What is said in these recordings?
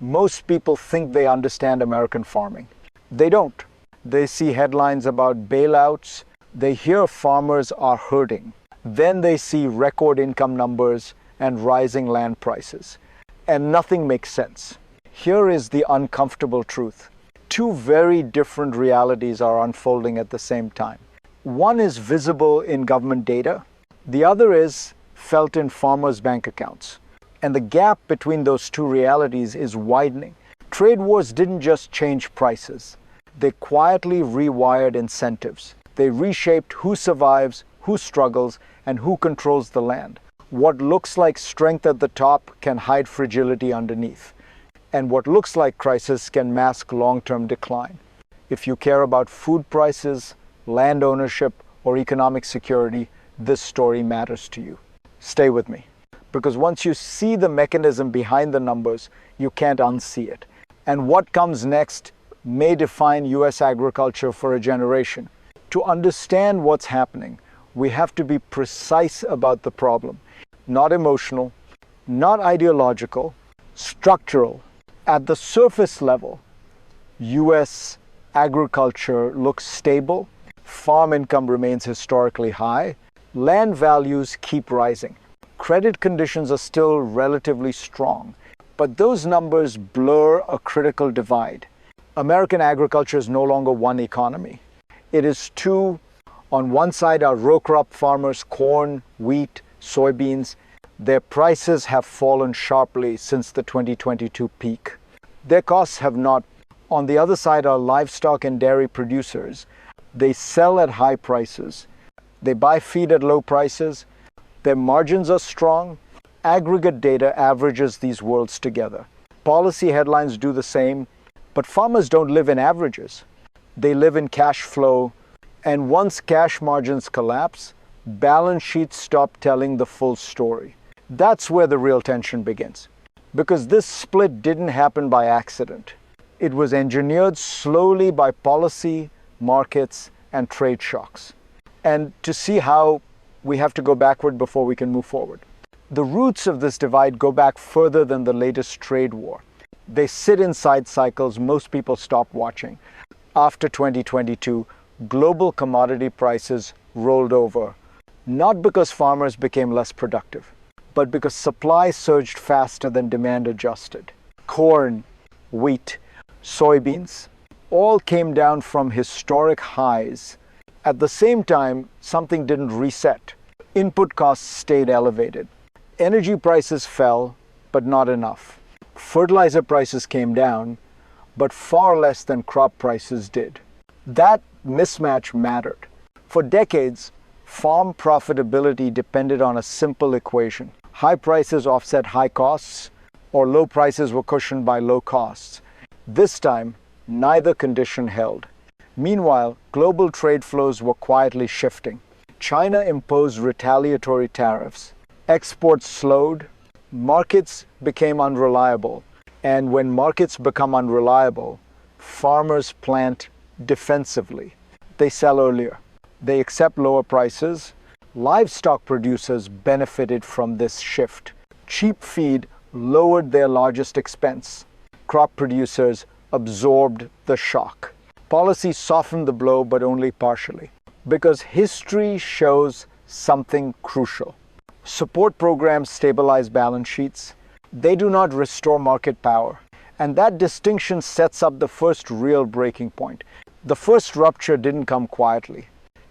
Most people think they understand American farming. They don't. They see headlines about bailouts. They hear farmers are hurting. Then they see record income numbers and rising land prices. And nothing makes sense. Here is the uncomfortable truth. Two very different realities are unfolding at the same time. One is visible in government data. The other is felt in farmers' bank accounts. And the gap between those two realities is widening. Trade wars didn't just change prices. They quietly rewired incentives. They reshaped who survives, who struggles, and who controls the land. What looks like strength at the top can hide fragility underneath. And what looks like crisis can mask long-term decline. If you care about food prices, land ownership, or economic security, this story matters to you. Stay with me. Because once you see the mechanism behind the numbers, you can't unsee it. And what comes next may define US agriculture for a generation. To understand what's happening, we have to be precise about the problem. Not emotional, not ideological, structural. At the surface level, US agriculture looks stable, farm income remains historically high, land values keep rising. Credit conditions are still relatively strong, but those numbers blur a critical divide. American agriculture is no longer one economy. It is two. On one side are row crop farmers, corn, wheat, soybeans. Their prices have fallen sharply since the 2022 peak. Their costs have not. On the other side are livestock and dairy producers. They sell at high prices. They buy feed at low prices. Their margins are strong. Aggregate data averages these worlds together. Policy headlines do the same, but farmers don't live in averages. They live in cash flow, and once cash margins collapse, balance sheets stop telling the full story. That's where the real tension begins. Because this split didn't happen by accident. It was engineered slowly by policy, markets, and trade shocks. And to see how, we have to go backward before we can move forward. The roots of this divide go back further than the latest trade war. They sit inside cycles most people stop watching. After 2022, global commodity prices rolled over, not because farmers became less productive, but because supply surged faster than demand adjusted. Corn, wheat, soybeans, all came down from historic highs. At the same time, something didn't reset. Input costs stayed elevated. Energy prices fell, but not enough. Fertilizer prices came down, but far less than crop prices did. That mismatch mattered. For decades, farm profitability depended on a simple equation. High prices offset high costs, or low prices were cushioned by low costs. This time, neither condition held. Meanwhile, global trade flows were quietly shifting. China imposed retaliatory tariffs. Exports slowed. Markets became unreliable. And when markets become unreliable, farmers plant defensively. They sell earlier. They accept lower prices. Livestock producers benefited from this shift. Cheap feed lowered their largest expense. Crop producers absorbed the shock. Policy softened the blow, but only partially. Because history shows something crucial. Support programs stabilize balance sheets. They do not restore market power. And that distinction sets up the first real breaking point. The first rupture didn't come quietly.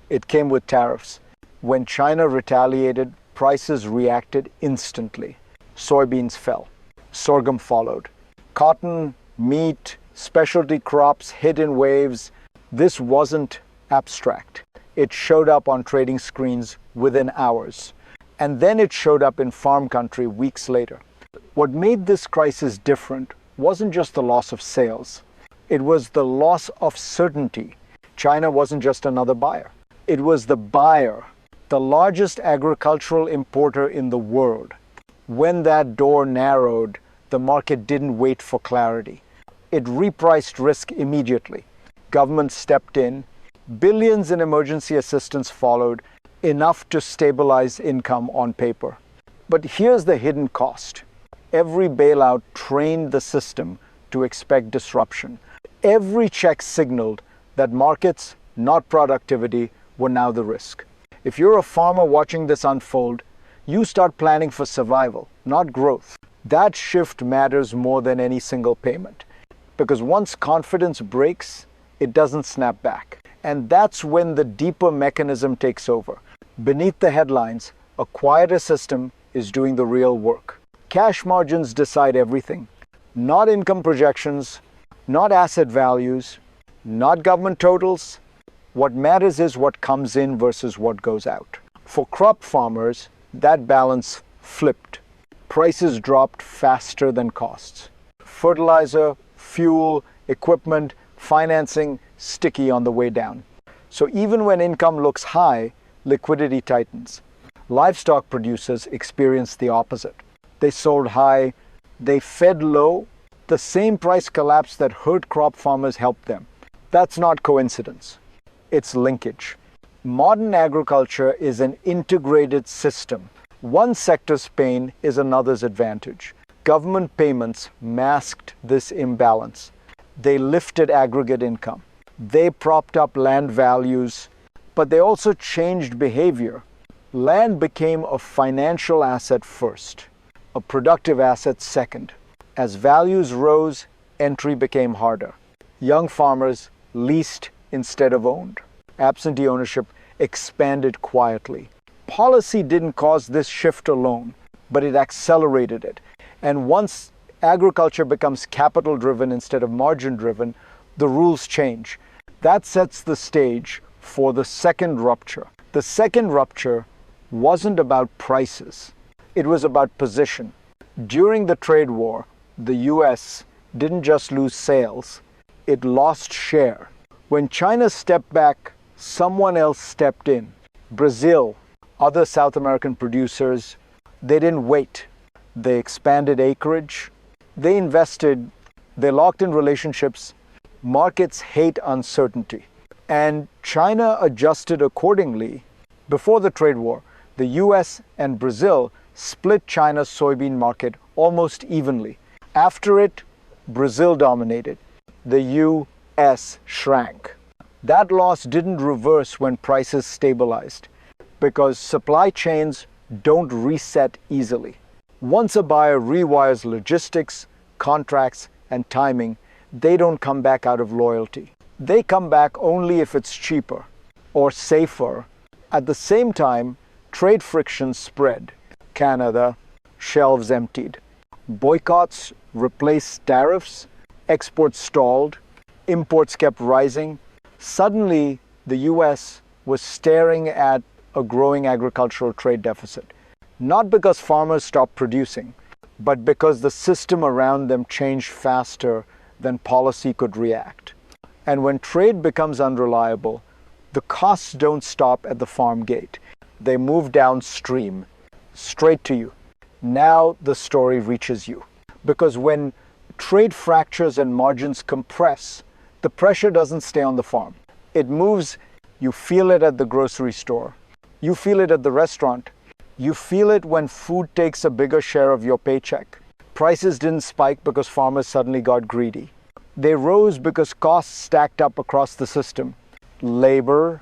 It came with tariffs. When China retaliated, prices reacted instantly. Soybeans fell. Sorghum followed. Cotton, meat, specialty crops hit in waves. This wasn't abstract. It showed up on trading screens within hours. And then it showed up in farm country weeks later. What made this crisis different wasn't just the loss of sales. It was the loss of certainty. China wasn't just another buyer. It was the buyer, the largest agricultural importer in the world. When that door narrowed, the market didn't wait for clarity. It repriced risk immediately. Governments stepped in. Billions in emergency assistance followed, enough to stabilize income on paper. But here's the hidden cost. Every bailout trained the system to expect disruption. Every check signaled that markets, not productivity, were now the risk. If you're a farmer watching this unfold, you start planning for survival, not growth. That shift matters more than any single payment. Because once confidence breaks, it doesn't snap back. And that's when the deeper mechanism takes over. Beneath the headlines, a quieter system is doing the real work. Cash margins decide everything. Not income projections, not asset values, not government totals. What matters is what comes in versus what goes out. For crop farmers, that balance flipped. Prices dropped faster than costs. Fertilizer, fuel, equipment, financing, sticky on the way down. So even when income looks high, liquidity tightens. Livestock producers experience the opposite. They sold high, they fed low. The same price collapse that hurt crop farmers helped them. That's not coincidence. It's linkage. Modern agriculture is an integrated system. One sector's pain is another's advantage. Government payments masked this imbalance. They lifted aggregate income. They propped up land values, but they also changed behavior. Land became a financial asset first, a productive asset second. As values rose, entry became harder. Young farmers leased instead of owned. Absentee ownership expanded quietly. Policy didn't cause this shift alone, but it accelerated it. And once agriculture becomes capital-driven instead of margin-driven, the rules change. That sets the stage for the second rupture. The second rupture wasn't about prices. It was about position. During the trade war, the US didn't just lose sales, it lost share. When China stepped back, someone else stepped in. Brazil, other South American producers, they didn't wait. They expanded acreage, they invested, they locked in relationships. Markets hate uncertainty. And China adjusted accordingly. Before the trade war, the US and Brazil split China's soybean market almost evenly. After it, Brazil dominated. The US shrank. That loss didn't reverse when prices stabilized, because supply chains don't reset easily. Once a buyer rewires logistics, contracts, and timing, they don't come back out of loyalty. They come back only if it's cheaper or safer. At the same time, trade frictions spread. Canada, shelves emptied. Boycotts replaced tariffs. Exports stalled. Imports kept rising. Suddenly, the US was staring at a growing agricultural trade deficit. Not because farmers stopped producing, but because the system around them changed faster than policy could react. And when trade becomes unreliable, the costs don't stop at the farm gate. They move downstream, straight to you. Now the story reaches you. Because when trade fractures and margins compress, the pressure doesn't stay on the farm. It moves, you feel it at the grocery store. You feel it at the restaurant. You feel it when food takes a bigger share of your paycheck. Prices didn't spike because farmers suddenly got greedy. They rose because costs stacked up across the system. Labor,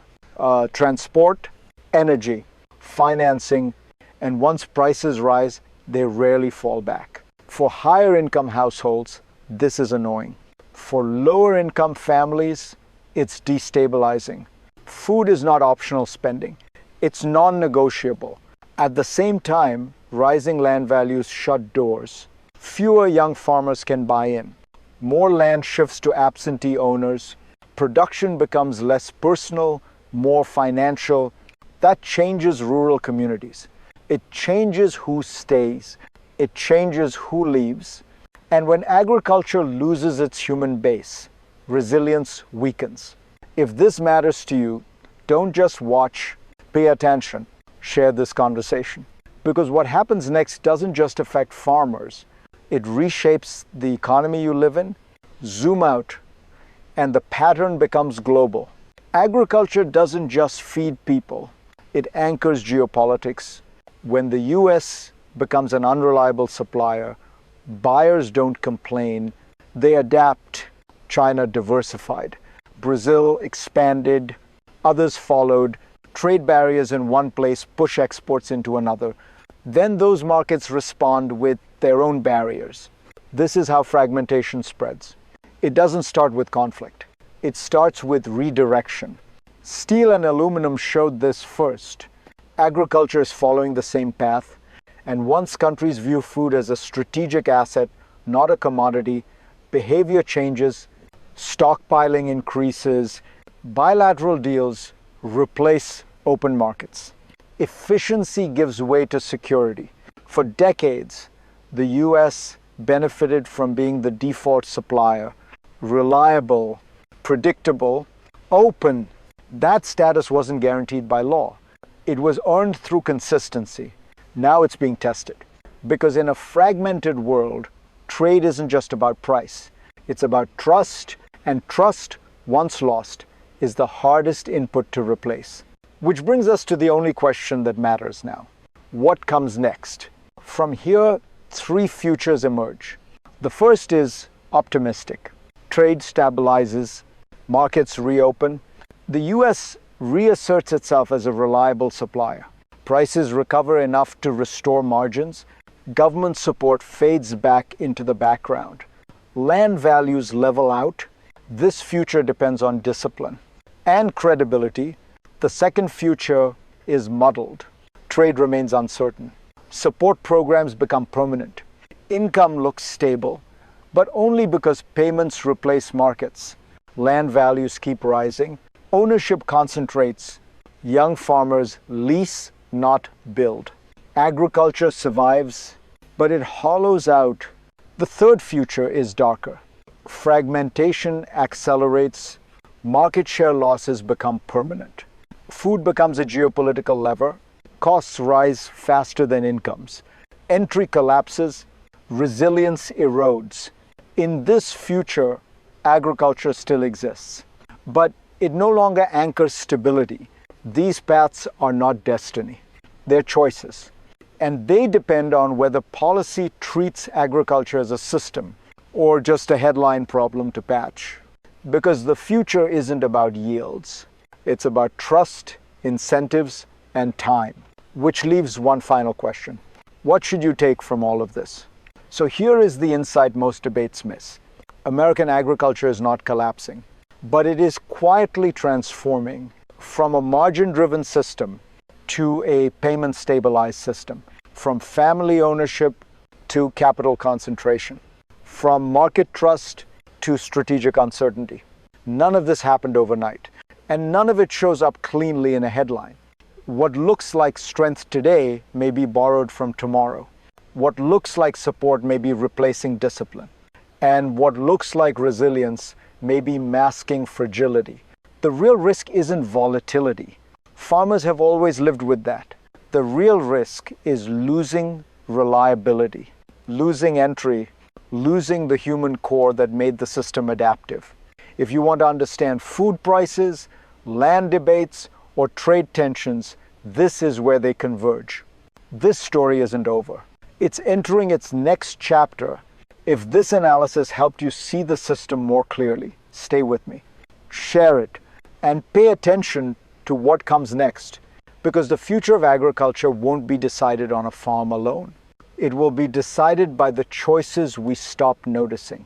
transport, energy, financing, and once prices rise, they rarely fall back. For higher income households, this is annoying. For lower income families, it's destabilizing. Food is not optional spending. It's non-negotiable. At the same time, rising land values shut doors. Fewer young farmers can buy in. More land shifts to absentee owners. Production becomes less personal, more financial. That changes rural communities. It changes who stays. It changes who leaves. And when agriculture loses its human base, resilience weakens. If this matters to you, don't just watch, pay attention, share this conversation. Because what happens next doesn't just affect farmers. It reshapes the economy you live in. Zoom out, and the pattern becomes global. Agriculture doesn't just feed people. It anchors geopolitics. When the US becomes an unreliable supplier, Buyers don't complain. They adapt. China diversified. Brazil expanded. Others followed. Trade barriers in one place push exports into another. Then those markets respond with their own barriers. This is how fragmentation spreads. It doesn't start with conflict. It starts with redirection. Steel and aluminum showed this first. Agriculture is following the same path. And once countries view food as a strategic asset, not a commodity, behavior changes, stockpiling increases, bilateral deals replace open markets. Efficiency gives way to security. For decades, the US benefited from being the default supplier, reliable, predictable, open. That status wasn't guaranteed by law. It was earned through consistency. Now it's being tested. Because in a fragmented world, trade isn't just about price. It's about trust, and trust, once lost, is the hardest input to replace. Which brings us to the only question that matters now. What comes next? From here, three futures emerge. The first is optimistic. Trade stabilizes, markets reopen. The US reasserts itself as a reliable supplier. Prices recover enough to restore margins. Government support fades back into the background. Land values level out. This future depends on discipline and credibility. The second future is muddled. Trade remains uncertain. Support programs become permanent. Income looks stable, but only because payments replace markets. Land values keep rising. Ownership concentrates. Young farmers lease, not build. Agriculture survives, but it hollows out. The third future is darker. Fragmentation accelerates. Market share losses become permanent. Food becomes a geopolitical lever. Costs rise faster than incomes. Entry collapses. Resilience erodes. In this future, agriculture still exists, but it no longer anchors stability. These paths are not destiny. They're choices. And they depend on whether policy treats agriculture as a system or just a headline problem to patch. Because the future isn't about yields. It's about trust, incentives, and time. Which leaves one final question. What should you take from all of this? So here is the insight most debates miss. American agriculture is not collapsing, but it is quietly transforming from a margin-driven system to a payment-stabilized system, from family ownership to capital concentration, from market trust to strategic uncertainty. None of this happened overnight, and none of it shows up cleanly in a headline. What looks like strength today may be borrowed from tomorrow. What looks like support may be replacing discipline. And what looks like resilience may be masking fragility. The real risk isn't volatility. Farmers have always lived with that. The real risk is losing reliability, losing entry, losing the human core that made the system adaptive. If you want to understand food prices, land debates, or trade tensions, this is where they converge. This story isn't over. It's entering its next chapter. If this analysis helped you see the system more clearly, stay with me. Share it and pay attention to what comes next, because the future of agriculture won't be decided on a farm alone. It will be decided by the choices we stop noticing.